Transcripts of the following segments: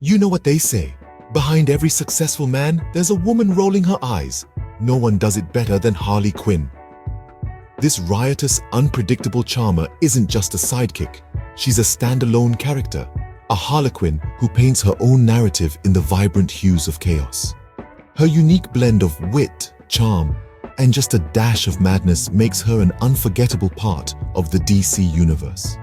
You know what they say. Behind every successful man, there's a woman rolling her eyes. No one does it better than Harley Quinn. This riotous, unpredictable charmer isn't just a sidekick. She's a standalone character, a harlequin who paints her own narrative in the vibrant hues of chaos. Her unique blend of wit, charm, and just a dash of madness makes her an unforgettable part of the DC universe.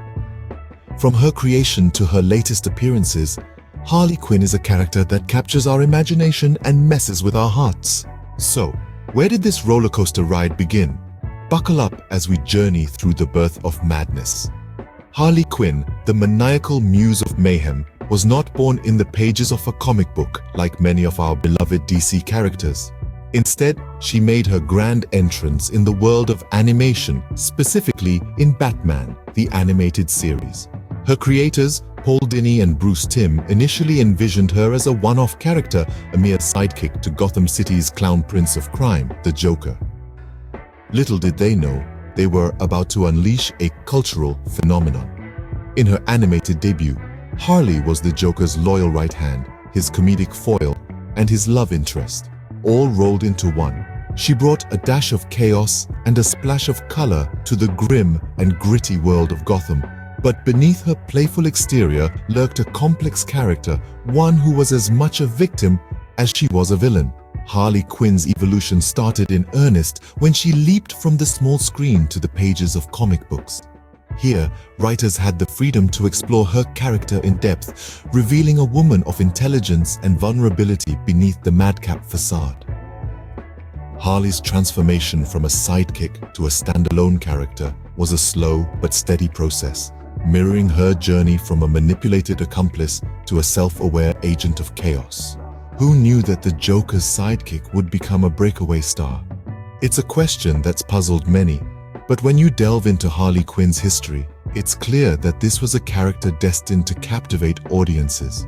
From her creation to her latest appearances, Harley Quinn is a character that captures our imagination and messes with our hearts. So, where did this roller coaster ride begin? Buckle up as we journey through the birth of madness. Harley Quinn, the maniacal muse of mayhem, was not born in the pages of a comic book like many of our beloved DC characters. Instead, she made her grand entrance in the world of animation, specifically in Batman, the animated series. Her creators, Paul Dini and Bruce Timm, initially envisioned her as a one-off character, a mere sidekick to Gotham City's clown prince of crime, the Joker. Little did they know, they were about to unleash a cultural phenomenon. In her animated debut, Harley was the Joker's loyal right hand, his comedic foil, and his love interest, all rolled into one. She brought a dash of chaos and a splash of color to the grim and gritty world of Gotham. But beneath her playful exterior lurked a complex character, one who was as much a victim as she was a villain. Harley Quinn's evolution started in earnest when she leaped from the small screen to the pages of comic books. Here, writers had the freedom to explore her character in depth, revealing a woman of intelligence and vulnerability beneath the madcap facade. Harley's transformation from a sidekick to a standalone character was a slow but steady process, mirroring her journey from a manipulated accomplice to a self-aware agent of chaos. Who knew that the Joker's sidekick would become a breakaway star? It's a question that's puzzled many, but when you delve into Harley Quinn's history, it's clear that this was a character destined to captivate audiences.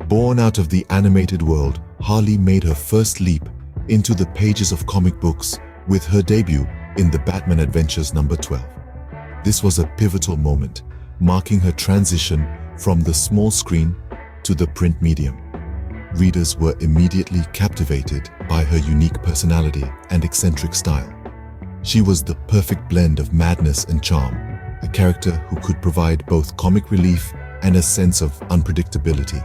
Born out of the animated world, Harley made her first leap into the pages of comic books with her debut in the Batman Adventures number 12. This was a pivotal moment, marking her transition from the small screen to the print medium. Readers were immediately captivated by her unique personality and eccentric style. She was the perfect blend of madness and charm, a character who could provide both comic relief and a sense of unpredictability.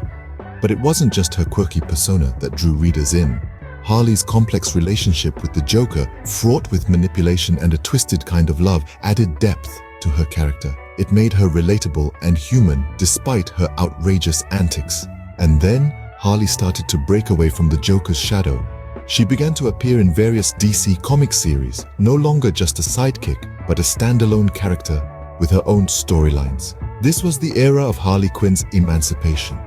But it wasn't just her quirky persona that drew readers in. Harley's complex relationship with the Joker, fraught with manipulation and a twisted kind of love, added depth to her character. It made her relatable and human despite her outrageous antics. And then, Harley started to break away from the Joker's shadow. She began to appear in various DC comic series, no longer just a sidekick, but a standalone character with her own storylines. This was the era of Harley Quinn's emancipation.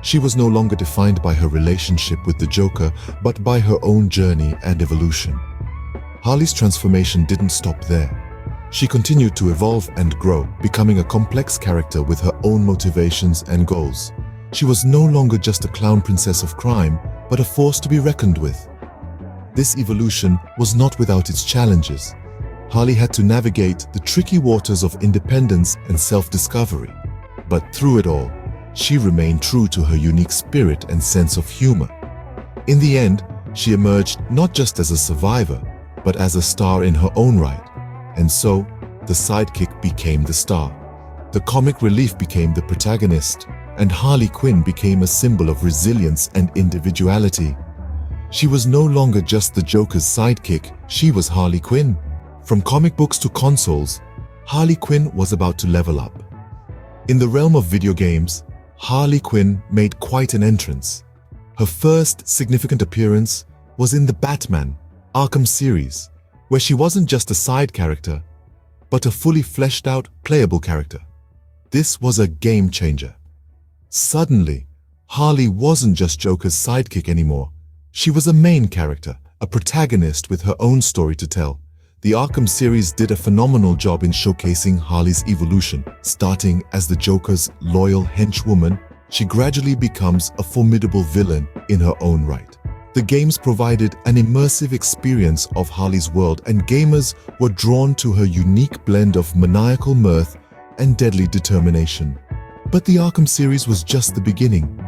She was no longer defined by her relationship with the Joker, but by her own journey and evolution. Harley's transformation didn't stop there. She continued to evolve and grow, becoming a complex character with her own motivations and goals. She was no longer just a clown princess of crime, but a force to be reckoned with. This evolution was not without its challenges. Harley had to navigate the tricky waters of independence and self-discovery. But through it all, she remained true to her unique spirit and sense of humor. In the end, she emerged not just as a survivor, but as a star in her own right. And so, the sidekick became the star. The comic relief became the protagonist, and Harley Quinn became a symbol of resilience and individuality. She was no longer just the Joker's sidekick, she was Harley Quinn. From comic books to consoles, Harley Quinn was about to level up. In the realm of video games, Harley Quinn made quite an entrance. Her first significant appearance was in the Batman Arkham series, where she wasn't just a side character, but a fully fleshed out, playable character. This was a game changer. Suddenly, Harley wasn't just Joker's sidekick anymore. She was a main character, a protagonist with her own story to tell. The Arkham series did a phenomenal job in showcasing Harley's evolution. Starting as the Joker's loyal henchwoman, she gradually becomes a formidable villain in her own right. The games provided an immersive experience of Harley's world, and gamers were drawn to her unique blend of maniacal mirth and deadly determination. But the Arkham series was just the beginning.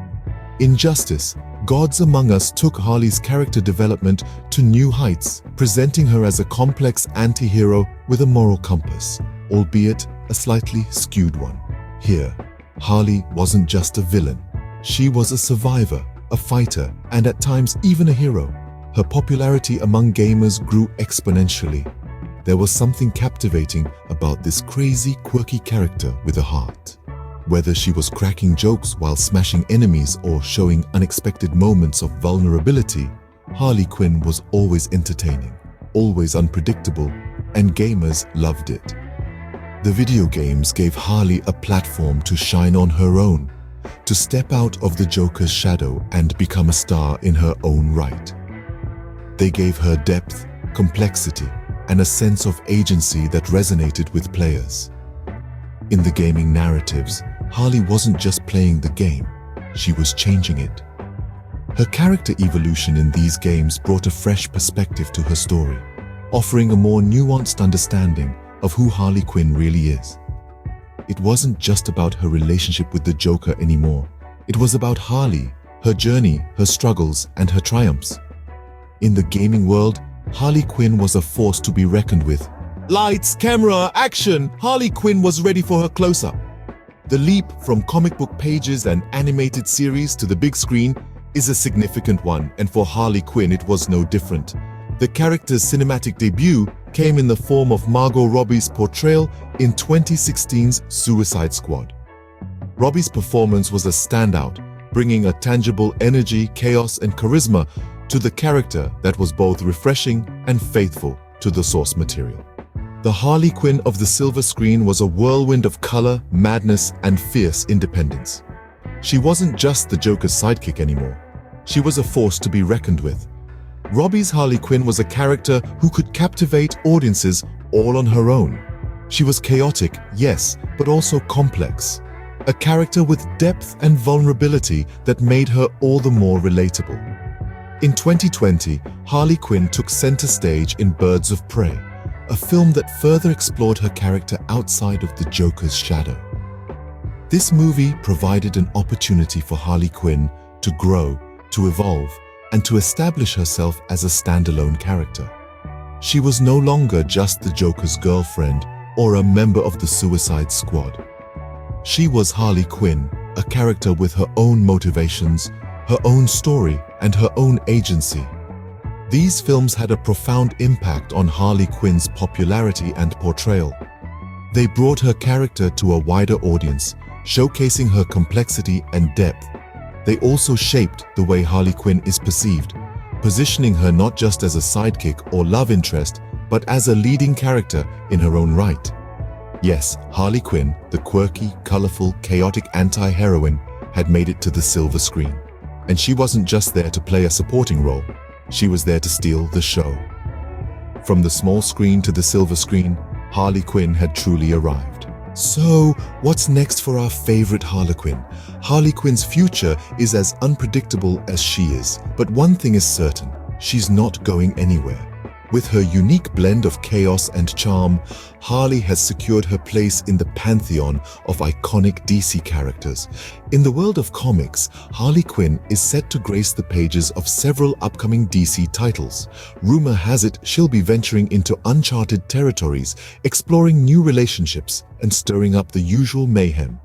Injustice, Gods Among Us took Harley's character development to new heights, presenting her as a complex anti-hero with a moral compass, albeit a slightly skewed one. Here, Harley wasn't just a villain. She was a survivor, a fighter, and at times even a hero. Her popularity among gamers grew exponentially. There was something captivating about this crazy, quirky character with a heart. Whether she was cracking jokes while smashing enemies or showing unexpected moments of vulnerability, Harley Quinn was always entertaining, always unpredictable, and gamers loved it. The video games gave Harley a platform to shine on her own, to step out of the Joker's shadow and become a star in her own right. They gave her depth, complexity, and a sense of agency that resonated with players. In the gaming narratives, Harley wasn't just playing the game, she was changing it. Her character evolution in these games brought a fresh perspective to her story, offering a more nuanced understanding of who Harley Quinn really is. It wasn't just about her relationship with the Joker anymore. It was about Harley, her journey, her struggles, and her triumphs. In the gaming world, Harley Quinn was a force to be reckoned with. Lights, camera, action! Harley Quinn was ready for her close-up. The leap from comic book pages and animated series to the big screen is a significant one, and for Harley Quinn it was no different. The character's cinematic debut came in the form of Margot Robbie's portrayal in 2016's Suicide Squad. Robbie's performance was a standout, bringing a tangible energy, chaos, and charisma to the character that was both refreshing and faithful to the source material. The Harley Quinn of the silver screen was a whirlwind of color, madness, and fierce independence. She wasn't just the Joker's sidekick anymore. She was a force to be reckoned with. Robbie's Harley Quinn was a character who could captivate audiences all on her own. She was chaotic, yes, but also complex. A character with depth and vulnerability that made her all the more relatable. In 2020, Harley Quinn took center stage in Birds of Prey, a film that further explored her character outside of the Joker's shadow. This movie provided an opportunity for Harley Quinn to grow, to evolve, and to establish herself as a standalone character. She was no longer just the Joker's girlfriend or a member of the Suicide Squad. She was Harley Quinn, a character with her own motivations, her own story, and her own agency. These films had a profound impact on Harley Quinn's popularity and portrayal. They brought her character to a wider audience, showcasing her complexity and depth. They also shaped the way Harley Quinn is perceived, positioning her not just as a sidekick or love interest, but as a leading character in her own right. Yes, Harley Quinn, the quirky, colorful, chaotic anti-heroine, had made it to the silver screen. And she wasn't just there to play a supporting role. She was there to steal the show. From the small screen to the silver screen, Harley Quinn had truly arrived. So, what's next for our favorite Harley Quinn? Harley Quinn's future is as unpredictable as she is, but one thing is certain, she's not going anywhere. With her unique blend of chaos and charm, Harley has secured her place in the pantheon of iconic DC characters. In the world of comics, Harley Quinn is set to grace the pages of several upcoming DC titles. Rumor has it she'll be venturing into uncharted territories, exploring new relationships, and stirring up the usual mayhem.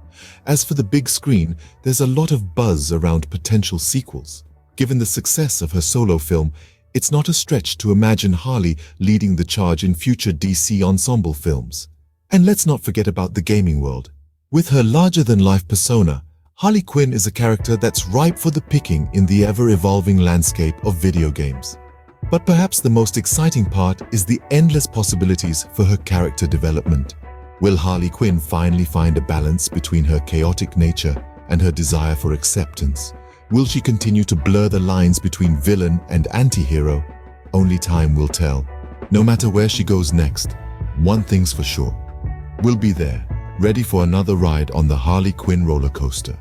As for the big screen, there's a lot of buzz around potential sequels. Given the success of her solo film, it's not a stretch to imagine Harley leading the charge in future DC ensemble films. And let's not forget about the gaming world. With her larger-than-life persona, Harley Quinn is a character that's ripe for the picking in the ever-evolving landscape of video games. But perhaps the most exciting part is the endless possibilities for her character development. Will Harley Quinn finally find a balance between her chaotic nature and her desire for acceptance? Will she continue to blur the lines between villain and anti-hero? Only time will tell. No matter where she goes next, one thing's for sure. We'll be there, ready for another ride on the Harley Quinn roller coaster.